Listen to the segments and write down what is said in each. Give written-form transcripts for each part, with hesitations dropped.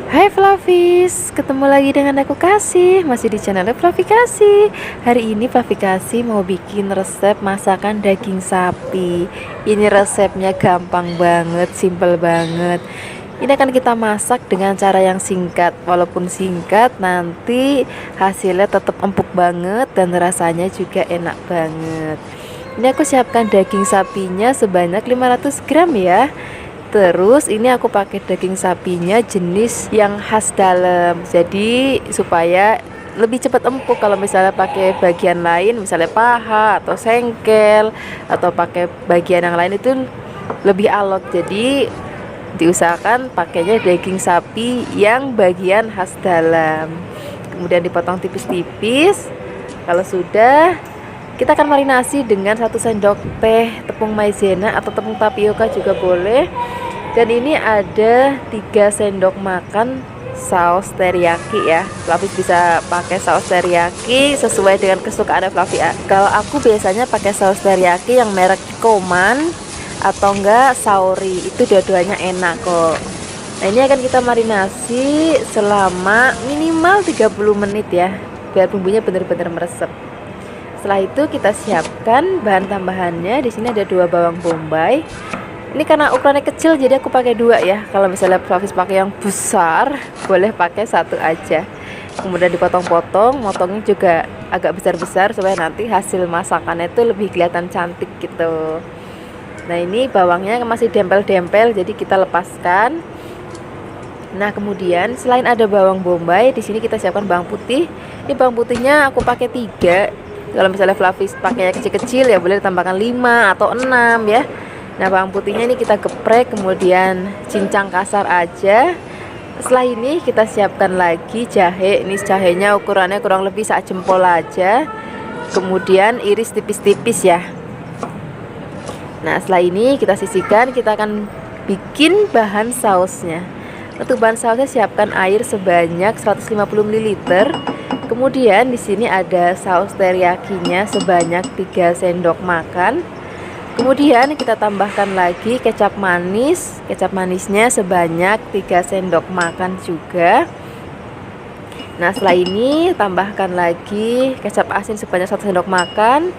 Hai Flavis, ketemu lagi dengan aku Kasih, masih di channel Flavi Kasih. Hari ini Flavi Kasih mau bikin resep masakan daging sapi. Ini resepnya gampang banget, simple banget. Ini akan kita masak dengan cara yang singkat. Walaupun singkat, nanti hasilnya tetap empuk banget dan rasanya juga enak banget. Ini aku siapkan daging sapinya sebanyak 500 gram ya. Terus ini aku pakai daging sapinya jenis yang khas dalam. Jadi supaya lebih cepat empuk. Kalau misalnya pakai bagian lain, misalnya paha atau sengkel atau pakai bagian yang lain itu lebih alot. Jadi diusahakan pakainya daging sapi yang bagian khas dalam. Kemudian dipotong tipis-tipis. Kalau sudah, kita akan marinasi dengan 1 sendok teh tepung maizena atau tepung tapioka juga boleh. Dan ini ada 3 sendok makan saus teriyaki ya. Flavis bisa pakai saus teriyaki sesuai dengan kesukaan Flavi. Kalau aku biasanya pakai saus teriyaki yang merek Koman atau enggak Saori, itu dua-duanya enak kok. Nah, ini akan kita marinasi selama minimal 30 menit ya, biar bumbunya benar-benar meresap. Setelah itu kita siapkan bahan tambahannya. Di sini ada 2 bawang bombay. Ini karena ukurannya kecil jadi aku pakai 2 ya. Kalau misalnya Flavis pakai yang besar, boleh pakai 1 aja. Kemudian dipotong-potong, motongnya juga agak besar-besar supaya nanti hasil masakannya itu lebih kelihatan cantik gitu. Nah, ini bawangnya masih dempel-dempel, jadi kita lepaskan. Nah, kemudian selain ada bawang bombay, di sini kita siapkan bawang putih. Ini bawang putihnya aku pakai 3. Kalau misalnya Flavis pakainya kecil-kecil ya boleh ditambahkan 5 atau 6 ya. Nah, bawang putihnya ini kita geprek, kemudian cincang kasar aja. Setelah ini kita siapkan lagi jahe. Ini jahenya ukurannya kurang lebih sak jempol aja. Kemudian iris tipis-tipis ya. Nah, setelah ini kita sisihkan, kita akan bikin bahan sausnya. Untuk bahan sausnya siapkan air sebanyak 150 ml. Kemudian di sini ada saus teriyakinya sebanyak 3 sendok makan. Kemudian kita tambahkan lagi kecap manis. Kecap manisnya sebanyak 3 sendok makan juga. Nah, setelah ini tambahkan lagi kecap asin sebanyak 1 sendok makan.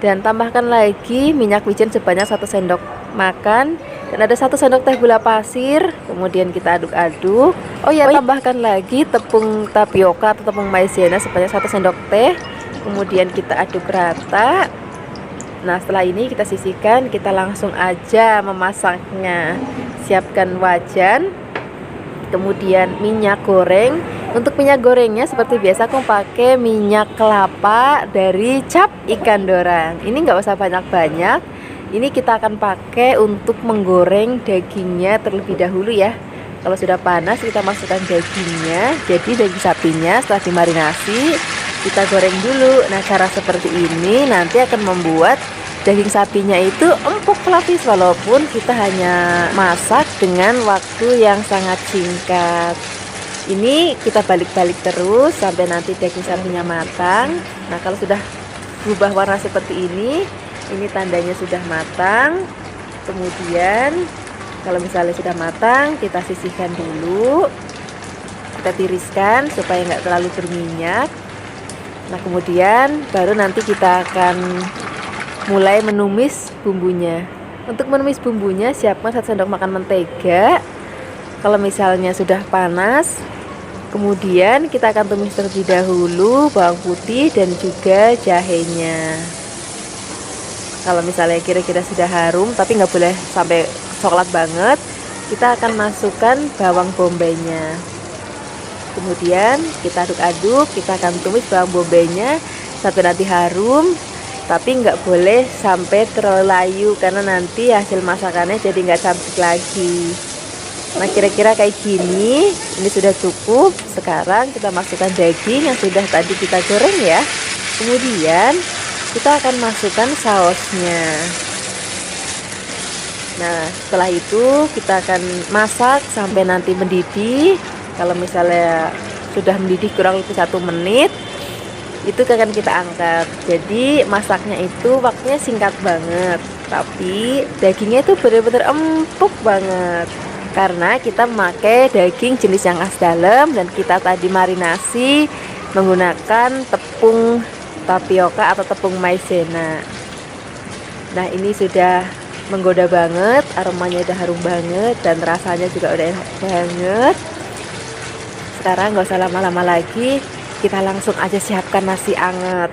Dan tambahkan lagi minyak wijen sebanyak 1 sendok makan. Dan ada 1 sendok teh gula pasir. Kemudian kita aduk-aduk. Oh ya, tambahkan lagi tepung tapioka atau tepung maizena sebanyak 1 sendok teh. Kemudian kita aduk rata. Nah, setelah ini kita sisihkan, kita langsung aja memasaknya. Siapkan wajan, kemudian minyak goreng. Untuk minyak gorengnya seperti biasa aku pakai minyak kelapa dari Cap Ikan Dorang. Ini nggak usah banyak-banyak. Ini kita akan pakai untuk menggoreng dagingnya terlebih dahulu ya. Kalau sudah panas kita masukkan dagingnya. Jadi daging sapinya setelah dimarinasi kita goreng dulu. Nah, cara seperti ini nanti akan membuat daging sapinya itu empuk Flavis, walaupun kita hanya masak dengan waktu yang sangat singkat. Ini kita balik-balik terus sampai nanti daging sapinya matang. Nah, kalau sudah berubah warna seperti ini tandanya sudah matang. Kemudian kalau misalnya sudah matang, kita sisihkan dulu. Kita tiriskan supaya nggak terlalu berminyak. Nah, kemudian baru nanti kita akan mulai menumis bumbunya. Untuk menumis bumbunya siapkan 1 sendok makan mentega. Kalau misalnya sudah panas, kemudian kita akan tumis terlebih dahulu bawang putih dan juga jahenya. Kalau misalnya kira-kira sudah harum tapi nggak boleh sampai coklat banget, kita akan masukkan bawang bombaynya. Kemudian kita aduk-aduk, kita akan tumis bawang bombaynya sampai nanti harum, tapi nggak boleh sampai terlalu layu karena nanti hasil masakannya jadi nggak cantik lagi. Nah, kira-kira kayak gini, ini sudah cukup. Sekarang kita masukkan daging yang sudah tadi kita goreng ya. Kemudian kita akan masukkan sausnya. Nah, setelah itu kita akan masak sampai nanti mendidih. Kalau misalnya sudah mendidih kurang lebih 1 menit, itu akan kita angkat. Jadi masaknya itu waktunya singkat banget, tapi dagingnya itu benar-benar empuk banget. karena kita memakai daging jenis yang khas dalam dan kita tadi marinasi menggunakan tepung tapioka atau tepung maizena. Nah, ini sudah menggoda banget, aromanya udah harum banget dan rasanya juga udah enak banget. Sekarang nggak usah lama-lama lagi, kita langsung aja siapkan nasi anget.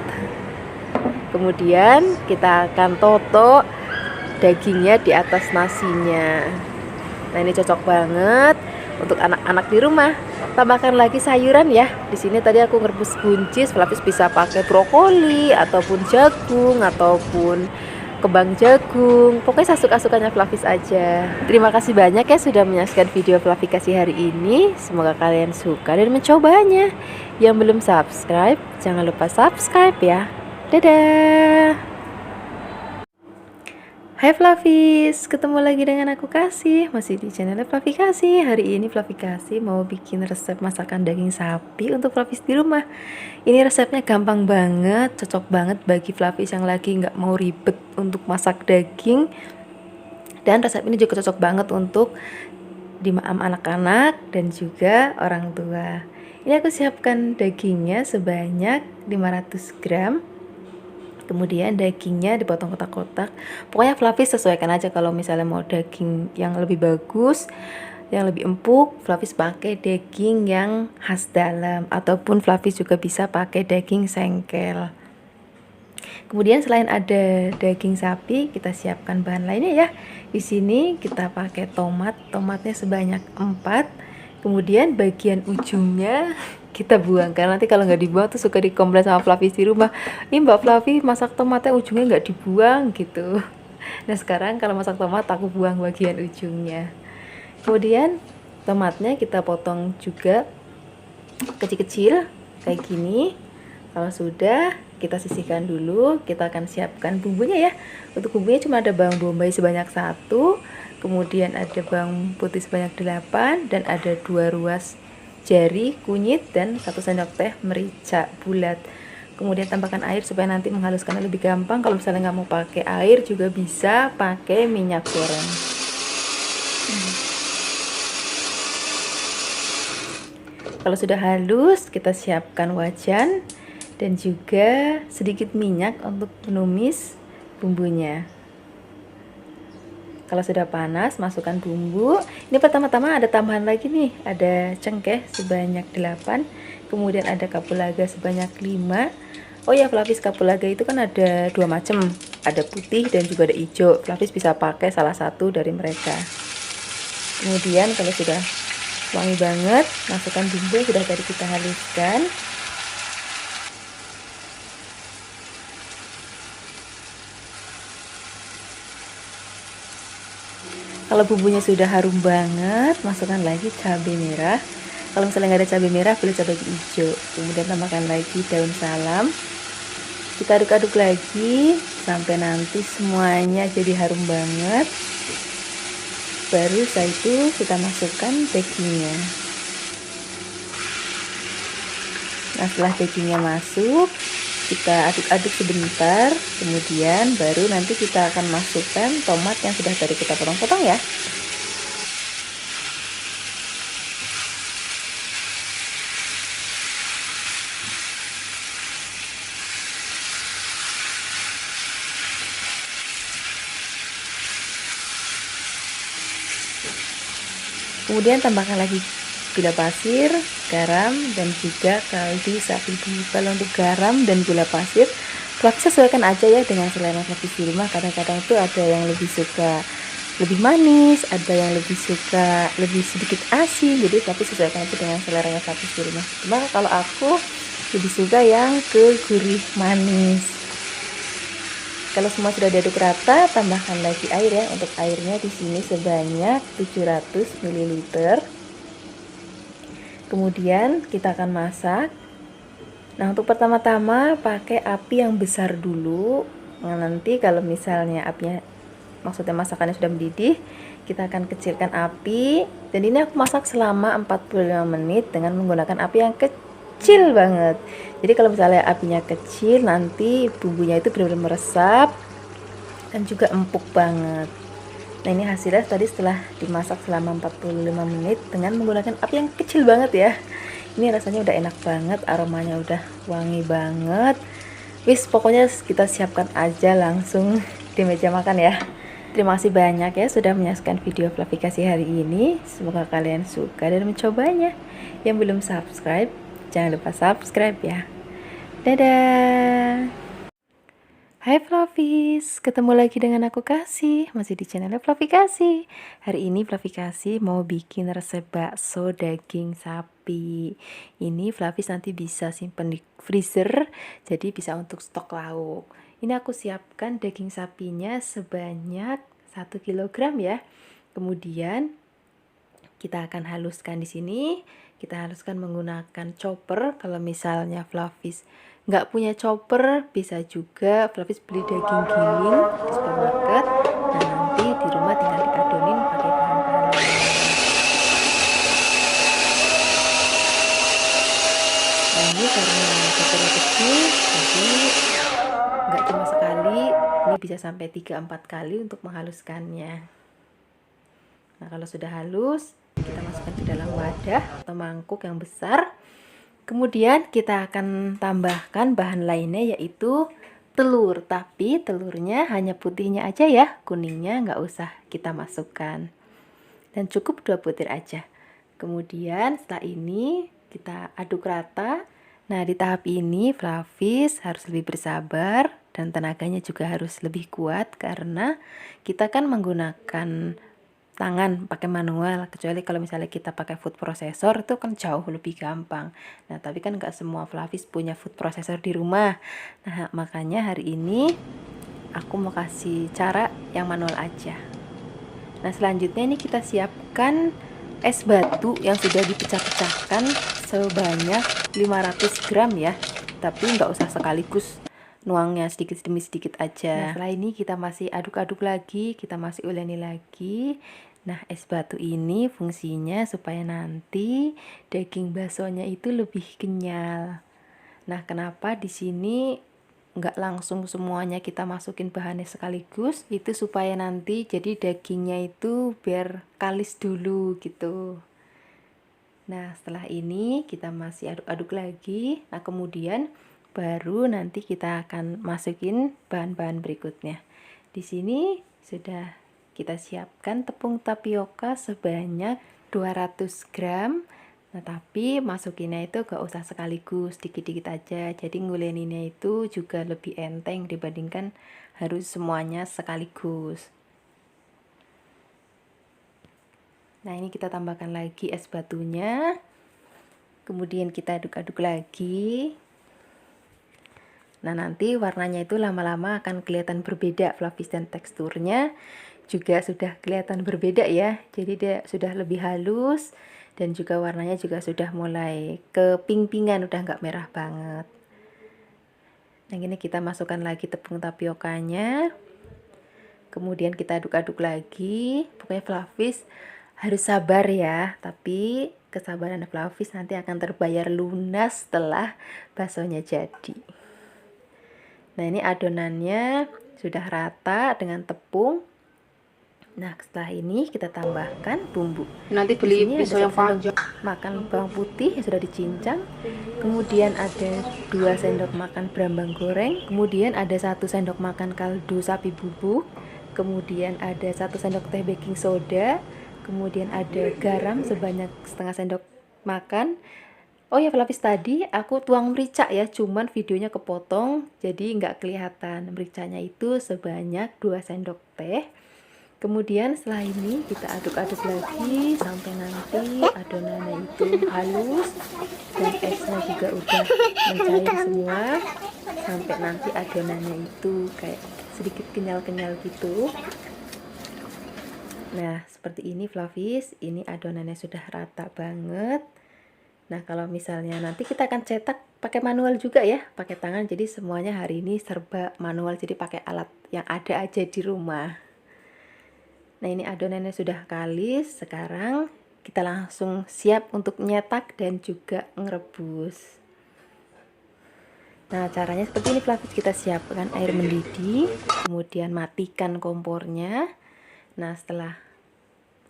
Kemudian kita akan toto dagingnya di atas nasinya. Nah, ini cocok banget untuk anak-anak di rumah. Tambahkan lagi sayuran ya. Di sini tadi aku ngerebus buncis, Flavis bisa pakai brokoli ataupun jagung ataupun kembang jagung. Pokoknya sasuka-sukanya Flavis aja. Terima kasih banyak ya sudah menyaksikan video Flavi kasih hari ini. Semoga kalian suka dan mencobanya. Yang belum subscribe, jangan lupa subscribe ya. Dadah. Hai Flavis, ketemu lagi dengan aku Kasih, masih di channel Flavi Kasih. Hari ini Flavi Kasih mau bikin resep masakan daging sapi untuk Flavis di rumah. Ini resepnya gampang banget, cocok banget bagi Flavis yang lagi nggak mau ribet untuk masak daging. Dan resep ini juga cocok banget untuk dimaam anak-anak dan juga orang tua. Ini aku siapkan dagingnya sebanyak 500 gram. Kemudian dagingnya dipotong kotak-kotak. Pokoknya Flavis sesuaikan aja, kalau misalnya mau daging yang lebih bagus, yang lebih empuk, Flavis pakai daging yang khas dalam ataupun Flavis juga bisa pakai daging sengkel. Kemudian selain ada daging sapi, kita siapkan bahan lainnya ya. Di sini kita pakai tomatnya sebanyak 4. Kemudian bagian ujungnya kita buang, karena nanti kalau nggak dibuang tuh suka dikomplain sama Flavis di rumah, ini Mbak Flavi masak tomatnya ujungnya nggak dibuang gitu. Nah, sekarang kalau masak tomat aku buang bagian ujungnya. Kemudian tomatnya kita potong juga kecil-kecil kayak gini. Kalau sudah, kita sisihkan dulu. Kita akan siapkan bumbunya ya. Untuk bumbunya cuma ada bawang bombay sebanyak 1, kemudian ada bawang putih sebanyak 8, dan ada 2 ruas jari kunyit dan 1 sendok teh merica bulat. Kemudian tambahkan air supaya nanti menghaluskannya lebih gampang. Kalau misalnya nggak mau pakai air juga bisa pakai minyak goreng. Kalau sudah halus, kita siapkan wajan dan juga sedikit minyak untuk menumis bumbunya. Kalau sudah panas, masukkan bumbu. Ini pertama-tama ada tambahan lagi nih, ada cengkeh sebanyak 8, kemudian ada kapulaga sebanyak 5. Oh ya, Flavis, kapulaga itu kan ada 2 macam, ada putih dan juga ada hijau. Flavis bisa pakai salah satu dari mereka. Kemudian kalau sudah wangi banget, masukkan bumbu yang sudah tadi kita haluskan. Kalau bumbunya sudah harum banget, masukkan lagi cabai merah. Kalau misalnya nggak ada cabai merah, boleh cabai hijau. Kemudian tambahkan lagi daun salam. Kita aduk-aduk lagi sampai nanti semuanya jadi harum banget. Baru setelah itu kita masukkan dagingnya. Nah, setelah dagingnya masuk, kita aduk-aduk sebentar, kemudian baru nanti kita akan masukkan tomat yang sudah tadi kita potong-potong ya. Kemudian tambahkan lagi gula pasir, garam, dan juga kaldu sapi bumbu. Kalau untuk garam dan gula pasir, Flavis sesuaikan aja ya dengan selera Flavis di rumah. Kadang-kadang tuh ada yang lebih suka lebih manis, ada yang lebih suka lebih sedikit asin. Jadi Flavis sesuaikan aja dengan selera Flavis di rumah. Cuma kalau aku lebih suka yang ke gurih manis. Kalau semua sudah diaduk rata, tambahkan lagi air ya. Untuk airnya di sini sebanyak 700 ml. Kemudian kita akan masak. Nah, untuk pertama-tama pakai api yang besar dulu. Nah, nanti kalau misalnya apinya, maksudnya masakannya sudah mendidih, kita akan kecilkan api. Dan ini aku masak selama 45 menit dengan menggunakan api yang kecil banget. Jadi kalau misalnya apinya kecil, nanti bumbunya itu benar-benar meresap dan juga empuk banget. Nah ini hasilnya tadi setelah dimasak selama 45 menit dengan menggunakan api yang kecil banget ya. Ini rasanya udah enak banget, aromanya udah wangi banget. Wis pokoknya kita siapkan aja langsung di meja makan ya. Terima kasih banyak ya sudah menyaksikan video klarifikasi hari ini. Semoga kalian suka dan mencobanya. Yang belum subscribe, jangan lupa subscribe ya. Dadah. Hai Flavis, ketemu lagi dengan aku Kasih, masih di channel Flavi Kasih. Hari ini Flavi Kasih mau bikin resep bakso daging sapi. Ini Flavis nanti bisa simpen di freezer, jadi bisa untuk stok lauk. Ini aku siapkan daging sapinya sebanyak 1 kilogram ya. Kemudian kita akan haluskan di sini. Kita haluskan menggunakan chopper. Kalau misalnya Flavis nggak punya chopper, bisa juga Flavis beli daging giling di supermarket. Nah nanti di rumah tinggal diadonin pakai bahan-bahan lain. Nah ini karena choppernya kecil, jadi nggak cuma sekali, ini bisa sampai 3-4 kali untuk menghaluskannya. Nah kalau sudah halus, kita masukkan ke dalam wadah atau mangkuk yang besar. Kemudian kita akan tambahkan bahan lainnya yaitu telur, tapi telurnya hanya putihnya aja ya, kuningnya nggak usah kita masukkan. Dan cukup 2 butir aja. Kemudian setelah ini kita aduk rata. Nah di tahap ini Flavis harus lebih bersabar dan tenaganya juga harus lebih kuat karena kita kan menggunakan tangan pakai manual, kecuali kalau misalnya kita pakai food processor itu kan jauh lebih gampang. Nah tapi kan nggak semua Flavis punya food processor di rumah. Nah makanya hari ini aku mau kasih cara yang manual aja. Nah selanjutnya ini kita siapkan es batu yang sudah dipecah-pecahkan sebanyak 500 gram ya, tapi nggak usah sekaligus, nuangnya sedikit demi sedikit aja. Nah setelah ini kita masih aduk-aduk lagi, kita masih uleni lagi. Nah es batu ini fungsinya supaya nanti daging baksonya itu lebih kenyal. Nah kenapa di sini nggak langsung semuanya kita masukin bahannya sekaligus, itu supaya nanti jadi dagingnya itu biar kalis dulu gitu. Nah setelah ini kita masih aduk-aduk lagi. Nah kemudian baru nanti kita akan masukin bahan-bahan berikutnya. Di sini sudah kita siapkan tepung tapioka sebanyak 200 gram. Nah tapi masukinnya itu gak usah sekaligus, dikit-dikit aja, jadi nguleninnya itu juga lebih enteng dibandingkan harus semuanya sekaligus. Nah ini kita tambahkan lagi es batunya, kemudian kita aduk-aduk lagi. Nah nanti warnanya itu lama-lama akan kelihatan berbeda, Flavis, dan teksturnya juga sudah kelihatan berbeda ya, jadi dia sudah lebih halus dan juga warnanya juga sudah mulai keping-pingan, udah nggak merah banget. Nah ini kita masukkan lagi tepung tapiokanya, kemudian kita aduk-aduk lagi. Pokoknya Flavis harus sabar ya, tapi kesabaran Flavis nanti akan terbayar lunas setelah baksonya jadi. Nah ini adonannya sudah rata dengan tepung. Nah setelah ini kita tambahkan bumbu. Nanti beli pisau yang panjang. Makan bawang putih yang sudah dicincang, kemudian ada 2 sendok makan brambang goreng, kemudian ada 1 sendok makan kaldu sapi bubuk, kemudian ada 1 sendok teh baking soda, kemudian ada garam sebanyak setengah sendok makan. Oh ya Flavis, tadi aku tuang merica ya, cuman videonya kepotong jadi nggak kelihatan. Mericanya itu sebanyak 2 sendok teh. Kemudian setelah ini kita aduk-aduk lagi sampai nanti adonannya itu halus dan esnya juga udah mencair semua, sampai nanti adonannya itu kayak sedikit kenyal-kenyal gitu. Nah seperti ini Flavis, ini adonannya sudah rata banget. Nah kalau misalnya nanti kita akan cetak pakai manual juga ya, pakai tangan, jadi semuanya hari ini serba manual, jadi pakai alat yang ada aja di rumah. Nah ini adonannya sudah kalis, sekarang kita langsung siap untuk nyetak dan juga ngerebus. Nah caranya seperti ini Flavis, kita siapkan air mendidih, kemudian matikan kompornya. Nah, setelah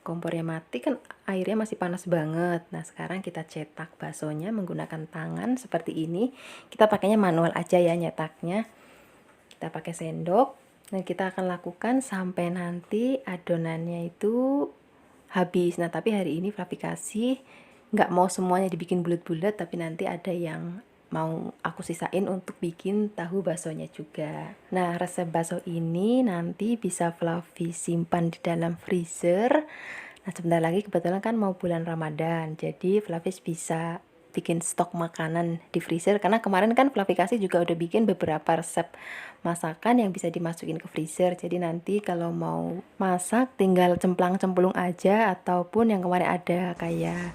kompornya mati kan airnya masih panas banget. Nah, sekarang kita cetak baksonya menggunakan tangan seperti ini. Kita pakainya manual aja ya nyetaknya. Kita pakai sendok. Nah, kita akan lakukan sampai nanti adonannya itu habis. Nah, tapi hari ini Fluffy kasih nggak mau semuanya dibikin bulat-bulat, tapi nanti ada yang mau aku sisain untuk bikin tahu baksonya juga. Nah, resep bakso ini nanti bisa Fluffy simpan di dalam freezer. Nah, sebentar lagi kebetulan kan mau bulan Ramadan, jadi Fluffy bisa bikin stok makanan di freezer, karena kemarin kan Fluffy kasih juga udah bikin beberapa resep masakan yang bisa dimasukin ke freezer. Jadi nanti kalau mau masak tinggal cemplang-cemplung aja, ataupun yang kemarin ada kayak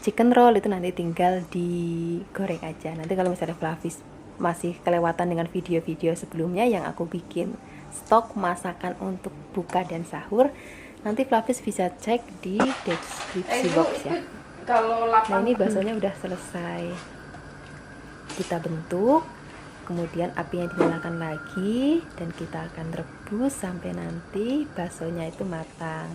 chicken roll itu nanti tinggal digoreng aja. Nanti kalau misalnya Fluffy masih kelewatan dengan video-video sebelumnya yang aku bikin stok masakan untuk buka dan sahur, nanti Fluffy bisa cek di deskripsi box ya. Nah, ini baksonya udah selesai kita bentuk, kemudian apinya dinyalakan lagi dan kita akan rebus sampai nanti baksonya itu matang.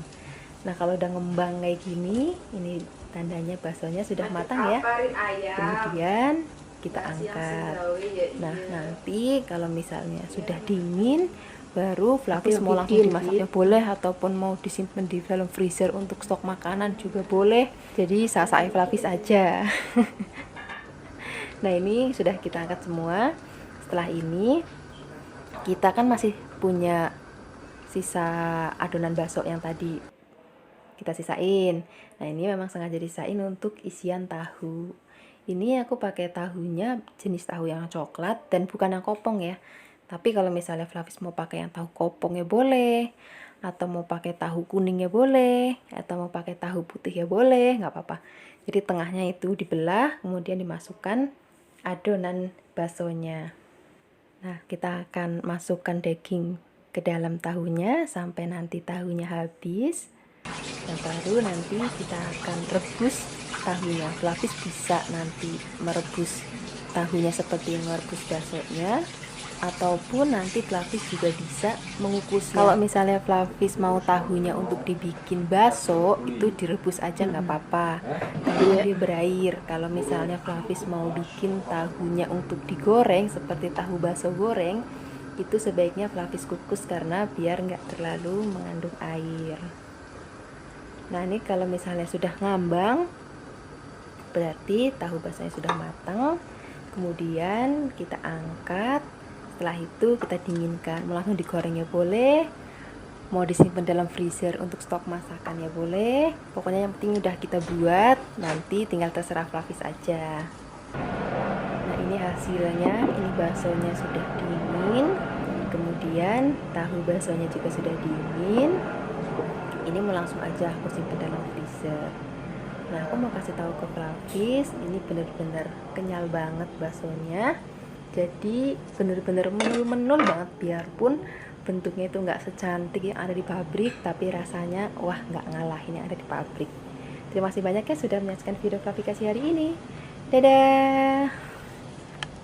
Nah, kalau udah ngembang kayak gini, ini tandanya baksonya sudah matang ya. Kemudian kita angkat. Nah, nanti kalau misalnya sudah dingin, baru Fluffy mau langsung dimasaknya boleh, ataupun mau disimpan di dalam freezer untuk stok makanan juga boleh. Jadi sasa Fluffy aja. Nah, ini sudah kita angkat semua. Setelah ini kita kan masih punya sisa adonan bakso yang tadi kita sisain. Nah, ini memang sengaja disain untuk isian tahu. Ini aku pakai tahunya jenis tahu yang coklat dan bukan yang kopong ya. Tapi kalau misalnya Fluffy mau pakai yang tahu kopongnya boleh, atau mau pakai tahu kuningnya boleh, atau mau pakai tahu putih ya boleh, nggak apa-apa. Jadi tengahnya itu dibelah, kemudian dimasukkan adonan baksonya. Nah, kita akan masukkan daging ke dalam tahunya sampai nanti tahunya habis. Nah, baru nanti kita akan rebus tahunya. Fluffy bisa nanti merebus tahunya seperti yang merebus baksonya, ataupun nanti Fluffy juga bisa mengukusnya. Kalau misalnya Fluffy mau tahunya untuk dibikin bakso, itu direbus aja nggak apa-apa, tapi dia berair. Kalau misalnya Fluffy mau bikin tahunya untuk digoreng seperti tahu bakso goreng, itu sebaiknya Fluffy kukus karena biar nggak terlalu mengandung air. Nah, ini kalau misalnya sudah ngambang, berarti tahu baksonya sudah matang. Kemudian kita angkat. Setelah itu kita dinginkan. Mau langsung digorengnya boleh, mau disimpan dalam freezer untuk stok masakan ya boleh. Pokoknya yang penting udah kita buat, nanti tinggal terserah Fluffy aja. Nah, ini hasilnya. Ini baksonya sudah dingin. Kemudian tahu baksonya juga sudah dingin. Ini mau langsung aja aku simpan dalam freezer. Nah, aku mau kasih tahu ke Fluffy, ini bener-bener kenyal banget baksonya. Jadi bener-bener menul-menul banget, biarpun bentuknya itu nggak secantik yang ada di pabrik, tapi rasanya wah nggak ngalahin yang ada di pabrik. Terima kasih banyak ya sudah menyaksikan video Fluffy hari ini. Dadah.